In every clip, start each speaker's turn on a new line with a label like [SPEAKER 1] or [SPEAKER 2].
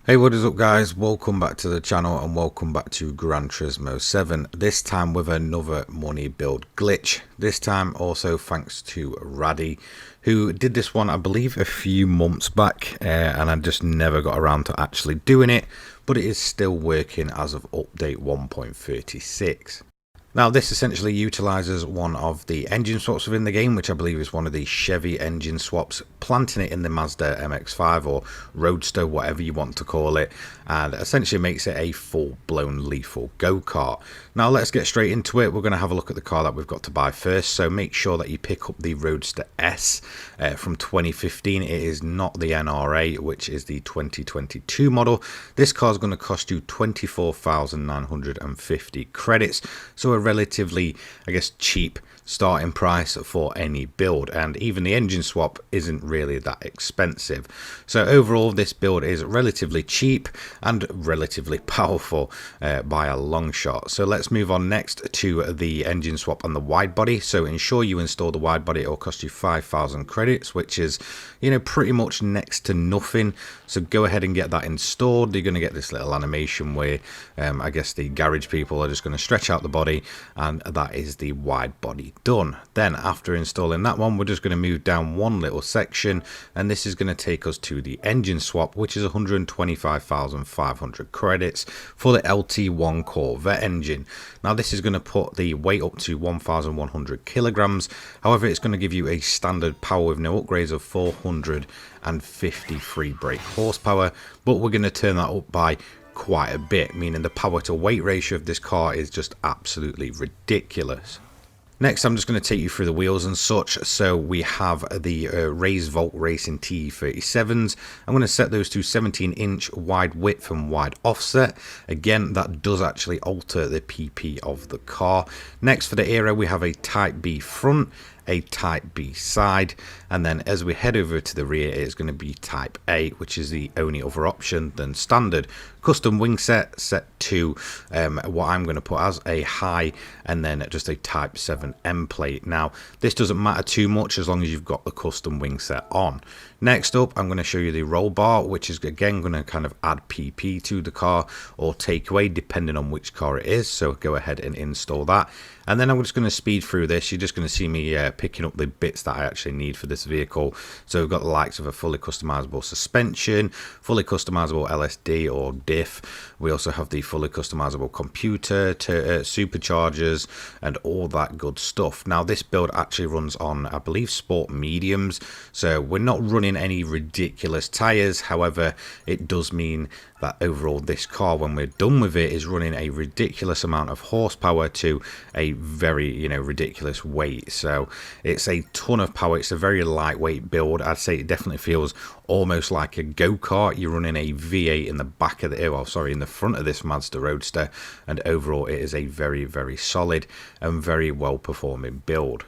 [SPEAKER 1] Hey, what is up guys? Welcome back to the channel and welcome back to Gran Turismo 7, this time with another money build glitch. This time also thanks to Raddy, who did this one I believe a few months back and I just never got around to actually doing it, but it is still working as of update 1.36. Now this essentially utilizes one of the engine swaps within the game, which I believe is one of the Chevy engine swaps, planting it in the Mazda MX-5 or Roadster, whatever you want to call it, and essentially makes it a full-blown lethal go-kart. Now let's get straight into it. We're going to have a look at the car that we've got to buy first, so make sure that you pick up the Roadster S from 2015. It is not the NRA, which is the 2022 model. This car is going to cost you 24,950 credits, so a relatively, I guess, cheap starting price for any build, and even the engine swap isn't really that expensive. So overall this build is relatively cheap and relatively powerful by a long shot. So let's move on next to the engine swap and the wide body. So ensure you install the wide body. It will cost you 5,000 credits, which is, you know, pretty much next to nothing. So go ahead and get that installed. You're going to get this little animation where I guess the garage people are just going to stretch out the body, and that is the wide body done. Then after installing that one, we're just going to move down one little section, and this is going to take us to the engine swap, which is 125,500 credits for the LT1 Corvette engine. Now this is going to put the weight up to 1,100 kilograms. However, it's going to give you a standard power with no upgrades of 453 brake horsepower, but we're going to turn that up by quite a bit, meaning the power to weight ratio of this car is just absolutely ridiculous. Next, I'm just going to take you through the wheels and such. So we have the Raise Volt Racing TE37s. I'm going to set those to 17-inch wide width and wide offset. Again, that does actually alter the PP of the car. Next, for the aero, we have a Type B front, a Type B side, and then as we head over to the rear, it's going to be Type A, which is the only other option than standard. Custom wing set to what I'm going to put as a high, and then just a Type 7 M plate. Now this doesn't matter too much as long as you've got the custom wing set on. Next up, I'm going to show you the roll bar, which is again going to kind of add PP to the car or take away depending on which car it is. So go ahead and install that, and then I'm just going to speed through this. You're just going to see me picking up the bits that I actually need for this vehicle. So we've got the likes of a fully customizable suspension, fully customizable LSD or diff. We also have the fully customizable computer, superchargers, and all that good stuff. Now this build actually runs on, I believe, sport mediums, so we're not running any ridiculous tires. However, it does mean that overall this car, when we're done with it, is running a ridiculous amount of horsepower to a very, you know, ridiculous weight. So it's a ton of power. It's a very lightweight build. I'd say it definitely feels almost like a go-kart. You're running a V8 in the back of the, in the front of this Mazda Roadster, and overall it is a very, very solid and very well performing build.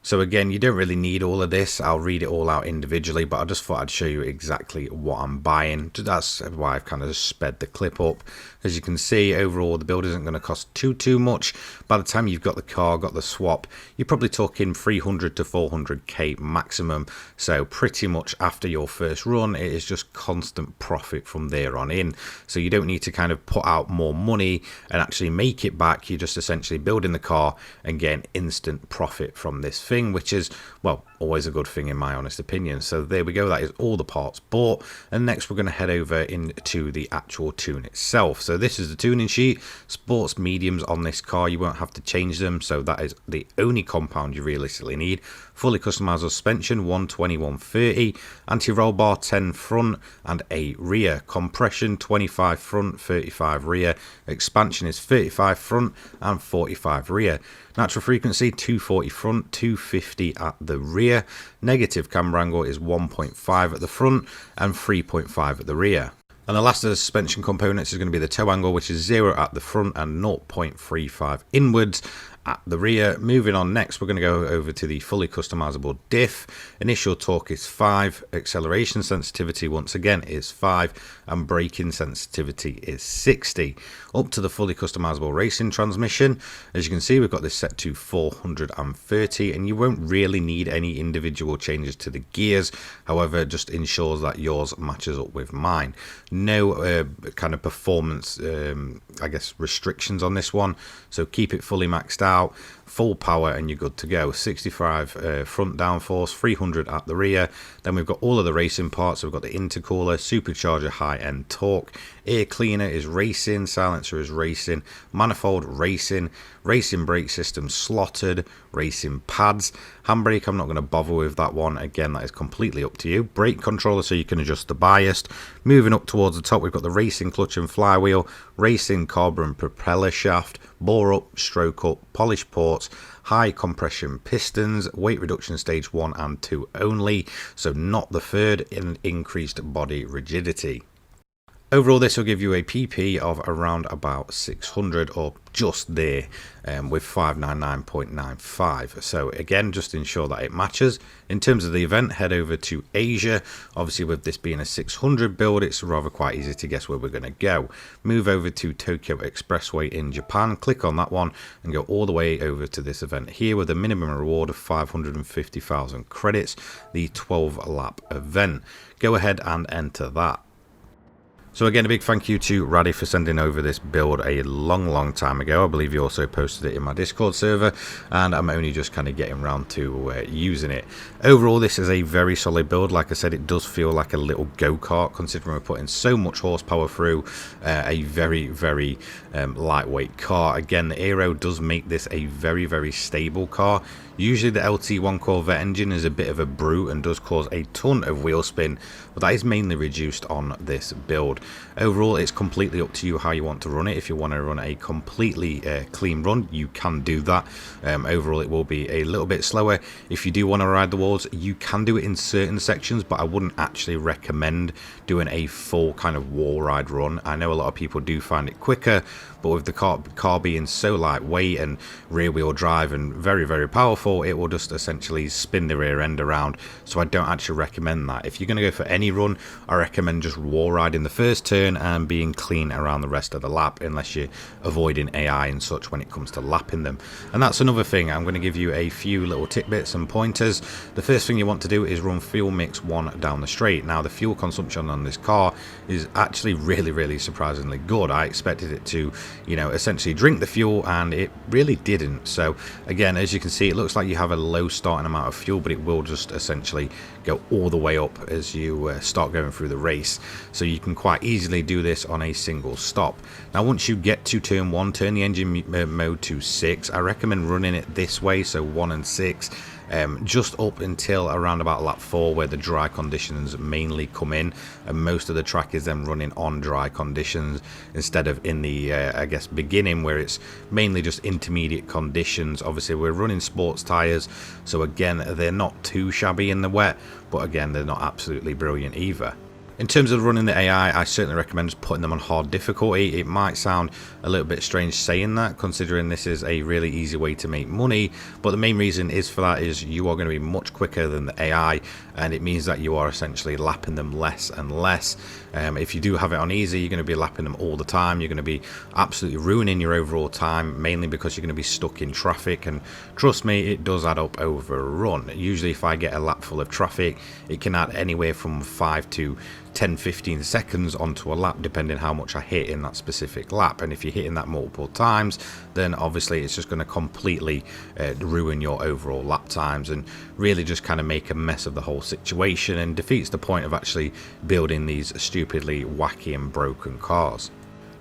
[SPEAKER 1] So again, you don't really need all of this. I'll read it all out individually, but I just thought I'd show you exactly what I'm buying. That's why I've kind of sped the clip up. As you can see, overall the build isn't going to cost too much. By the time you've got the car, got the swap, you're probably talking 300 to 400k maximum. So pretty much after your first run, it is just constant profit from there on in. So you don't need to kind of put out more money and actually make it back. You're just essentially building the car and getting instant profit from this thing, which is, well, always a good thing in my honest opinion. So there we go, that is all the parts bought, and next we're going to head over into the actual tune itself. So this is the tuning sheet. Sports mediums on this car, you won't have to change them, so that is the only compound you realistically need. Fully customized suspension 120/130, anti-roll bar 10 front and 8 rear, compression 25 front 35 rear, expansion is 35 front and 45 rear, natural frequency 240 front 250 at the rear, negative camber angle is 1.5 at the front and 3.5 at the rear. And the last of the suspension components is going to be the toe angle, which is 0 at the front and 0.35 inwards. at the rear. Moving on next, we're going to go over to the fully customizable diff. Initial torque is 5, acceleration sensitivity once again is 5, and braking sensitivity is 60. Up to the fully customizable racing transmission, as you can see, we've got this set to 430, and you won't really need any individual changes to the gears. However, it just ensures that yours matches up with mine. No kind of performance I guess restrictions on this one, so keep it fully maxed out, full power, and you're good to go. 65 front downforce, 300 at the rear. Then we've got all of the racing parts. So we've got the intercooler, supercharger, high-end torque, air cleaner is racing, silencer is racing, manifold racing, racing brake system slotted, racing pads, handbrake I'm not going to bother with that one, again that is completely up to you. Brake controller, so you can adjust the bias. Moving up towards the top, we've got the racing clutch and flywheel, racing carbon propeller shaft, bore up, stroke up, polished ports, high compression pistons, weight reduction stage 1 and 2 only, so not the third, in increased body rigidity. Overall, this will give you a PP of around about 600 or just there, with 599.95. So again, just ensure that it matches. In terms of the event, head over to Asia. Obviously, with this being a 600 build, it's rather quite easy to guess where we're going to go. Move over to Tokyo Expressway in Japan, click on that one, and go all the way over to this event here with a minimum reward of 550,000 credits, the 12 lap event. Go ahead and enter that. So again, a big thank you to Raddy for sending over this build a long time ago. I believe you also posted it in my Discord server, and I'm only just kind of getting around to using it. Overall, this is a very solid build. Like I said, it does feel like a little go-kart, considering we're putting so much horsepower through a very lightweight car. Again, the aero does make this a very stable car. Usually the LT1 Corvette engine is a bit of a brute and does cause a ton of wheel spin, but that is mainly reduced on this build. Overall, it's completely up to you how you want to run it. If you want to run a completely clean run, you can do that. Overall, it will be a little bit slower. If you do want to ride the walls, you can do it in certain sections, but I wouldn't actually recommend doing a full kind of wall ride run. I know a lot of people do find it quicker, but with the car being so lightweight and rear wheel drive and very powerful, it will just essentially spin the rear end around, so I don't actually recommend that. If you're going to go for any run, I recommend just wall riding the first turn and being clean around the rest of the lap, unless you're avoiding AI and such when it comes to lapping them. And that's another thing. I'm going to give you a few little tidbits and pointers. The first thing you want to do is run fuel mix 1 down the straight. Now, the fuel consumption on this car is actually really surprisingly good. I expected it to, you know, essentially drink the fuel, and it really didn't. So again, as you can see, it looks like you have a low starting amount of fuel, but it will just essentially go all the way up as you start going through the race. So you can quite easily do this on a single stop. Now, once you get to turn 1, turn the engine mode to 6. I recommend running it this way, so 1 and 6. Just up until around about lap 4, where the dry conditions mainly come in, and most of the track is then running on dry conditions instead of in the I guess beginning, where it's mainly just intermediate conditions. Obviously, we're running sports tires, so again, they're not too shabby in the wet, but again, they're not absolutely brilliant either. In terms of running the AI, I certainly recommend just putting them on hard difficulty. It might sound a little bit strange saying that, considering this is a really easy way to make money, but the main reason is for that is you are going to be much quicker than the AI, and it means that you are essentially lapping them less and less. If you do have it on easy, you're going to be lapping them all the time. You're going to be absolutely ruining your overall time, mainly because you're going to be stuck in traffic, and trust me, it does add up over a run. Usually if I get a lap full of traffic, it can add anywhere from 5 to 10-15 seconds onto a lap, depending how much I hit in that specific lap. And if you're hitting that multiple times, then obviously it's just going to completely ruin your overall lap times, and really just kind of make a mess of the whole situation, and defeats the point of actually building these stupidly wacky and broken cars.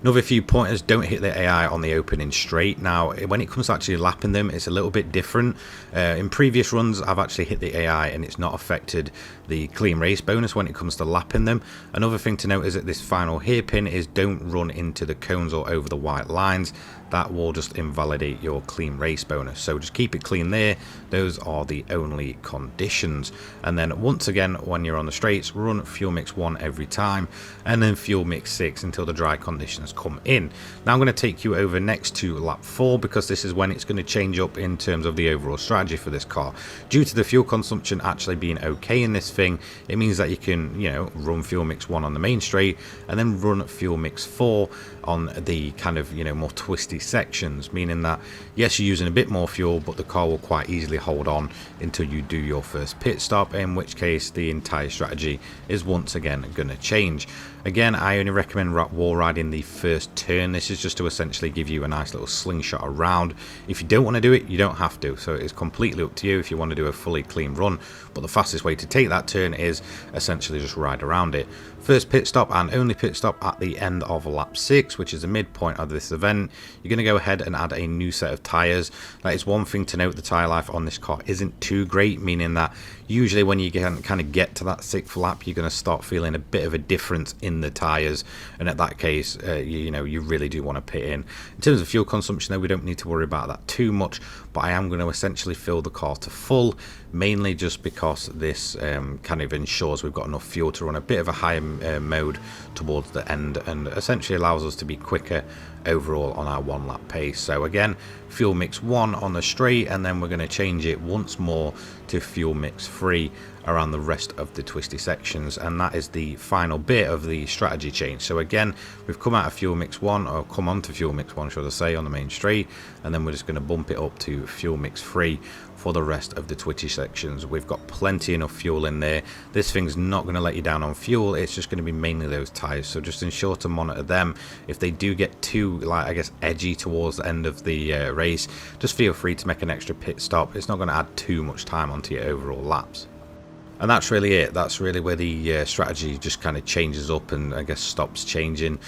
[SPEAKER 1] Another few pointers: don't hit the AI on the opening straight. Now, when it comes to actually lapping them, it's a little bit different. In previous runs, I've actually hit the AI and it's not affected the clean race bonus when it comes to lapping them. Another thing to note is that this final hairpin is don't run into the cones or over the white lines. That will just invalidate your clean race bonus, so just keep it clean there. Those are the only conditions. And then once again, when you're on the straights, run fuel mix 1 every time, and then fuel mix 6 until the dry conditions sections come in. Now I'm going to take you over next to lap 4, because this is when it's going to change up in terms of the overall strategy for this car. Due to the fuel consumption actually being okay in this thing, it means that you can, you know, run fuel mix 1 on the main straight and then run fuel mix 4 on the kind of, you know, more twisty sections, meaning that yes, you're using a bit more fuel, but the car will quite easily hold on until you do your first pit stop, in which case the entire strategy is once again going to change. Again, I only recommend wall riding the first turn. This is just to essentially give you a nice little slingshot around. If you don't want to do it, you don't have to, so it's completely up to you if you want to do a fully clean run, but the fastest way to take that turn is essentially just ride around it. First pit stop and only pit stop at the end of lap 6, which is the midpoint of this event. You're going to go ahead and add a new set of tyres. That is one thing to note, the tyre life on this car isn't too great, meaning that usually when you kind of get to that 6th lap, you're going to start feeling a bit of a difference in the tyres, and at that case, you know, you really do want to pit in. In terms of fuel consumption though, we don't need to worry about that too much, but I am going to essentially fill the car to full, mainly just because this kind of ensures we've got enough fuel to run a bit of a higher mode towards the end, and essentially allows us to be quicker overall on our 1 lap pace. So again, fuel mix 1 on the straight, and then we're going to change it once more to fuel mix 3 around the rest of the twisty sections, and that is the final bit of the strategy change. So again, we've come out of fuel mix 1, or come onto fuel mix 1 should I say, on the main straight, and then we're just going to bump it up to fuel mix 3 for the rest of the twitchy sections. We've got plenty enough fuel in there. This thing's not going to let you down on fuel, it's just going to be mainly those tyres, so just ensure to monitor them. If they do get too, like, I guess, edgy towards the end of the race, just feel free to make an extra pit stop. It's not going to add too much time onto your overall laps. And that's really it. That's really where the strategy just kind of changes up and I guess stops changing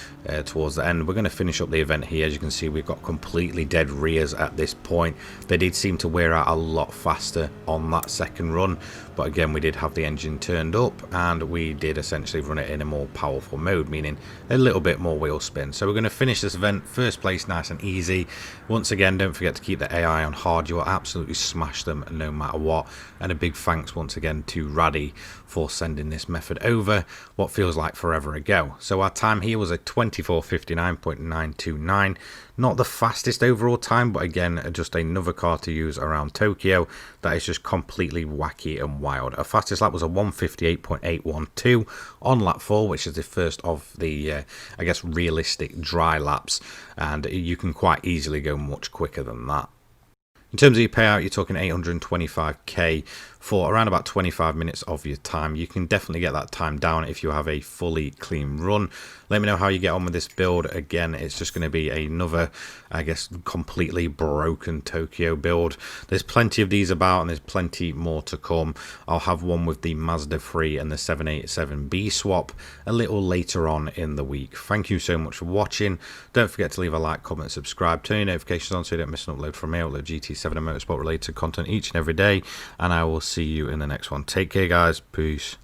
[SPEAKER 1] towards the end. We're going to finish up the event here. As you can see, we've got completely dead rears at this point. They did seem to wear out a lot faster on that second run, but again, we did have the engine turned up and we did essentially run it in a more powerful mode, meaning a little bit more wheel spin. So we're going to finish this event first place nice and easy. Once again, don't forget to keep the AI on hard. You will absolutely smash them no matter what. And a big thanks once again to Raddy for sending this method over what feels like forever ago. So our time here was a 24:59.929. Not the fastest overall time, but again, just another car to use around Tokyo that is just completely wacky and wild. Our fastest lap was a 1:58.812 on lap 4, which is the first of the I guess realistic dry laps, and you can quite easily go much quicker than that. In terms of your payout, you're talking 825k for around about 25 minutes of your time. You can definitely get that time down if you have a fully clean run. Let me know how you get on with this build. Again, it's just going to be another, I guess, completely broken Tokyo build. There's plenty of these about and there's plenty more to come. I'll have one with the Mazda 3 and the 787B swap a little later on in the week. Thank you so much for watching. Don't forget to leave a like, comment, subscribe, turn your notifications on so you don't miss an upload from me. I upload GT7 and motorsport related content each and every day, and I will see you in the next one. Take care, guys. Peace.